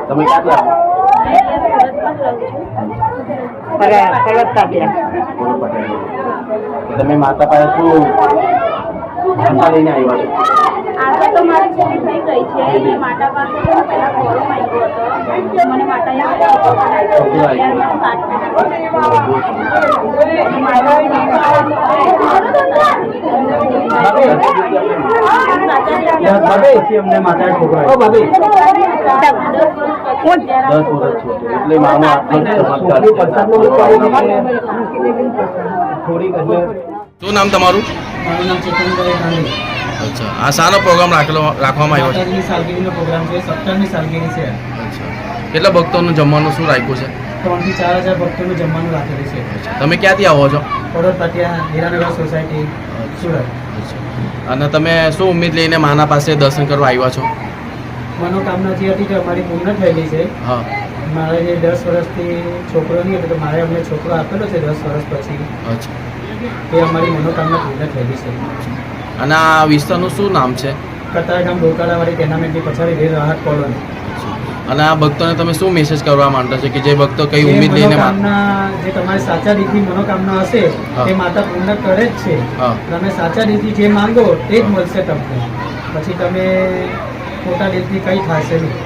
તમે ક્યાંથી આવો? તમે માતા પાસે શું આશા લઈને આવ્યા છો? આશા તો મારી પૂરી થઈ ગઈ છે. મેં માતા પાસે પહેલા ફોર્મ માંગ્યો હતો. મને માતાએ અમને માતા છોકરા 10 વર્ષ એટલે માનો શું નામ તમારું? મારું નામ ચેતનભાઈ ગાંધી. અચ્છા, આ શાનો પ્રોગ્રામ રાખવામાં આવ્યો છે? માતાજીની સાલગીરીનો પ્રોગ્રામ છે. 17મી સાલગીરી છે. અચ્છા, કેટલા ભક્તોનું જમવાનું શું રાખ્યું છે? 3 થી 4,000 ભક્તોનું જમવાનું રાખેલું છે. તમે ક્યાંથી આવો છો? પડોદ પાટિયા હીરાનગર સોસાયટી સુરત. અને તમે શું ઉમ્મીદ લઈને માના પાસે દર્શન કરવા આવ્યા છો? મનોકામના જે હતી કે અમારી પૂર્ણ થયેલી છે. હા, મારે જે 10 વર્ષથી છોકરો નહીં હતો તો મારે અમને છોકરો આપેલો છે 10 વર્ષ પછી. અચ્છા. એ અમારી મનોકામના પૂર્ણ થયેલી છે. અને આ વિસ્તારનું શું નામ છે? કતારગામ ડોકાળાવાળી ટેનામેન્ટની પછાડી રેલ રાહત કોલોની. અને આ ભક્તોને તમે શું મેસેજ કરવા માંગતા છો કે જે ભક્તો કઈ ઉમ્મીદ લઈને જે તમારી સાચા દિલથી મનોકામના હશે તે માતા પૂર્ણ કરે જ છે. તમે સાચા દિલથી જે માંગો તે જ મળશે તમને. પછી તમે ખોટા દિલથી કંઈ થશે નહીં.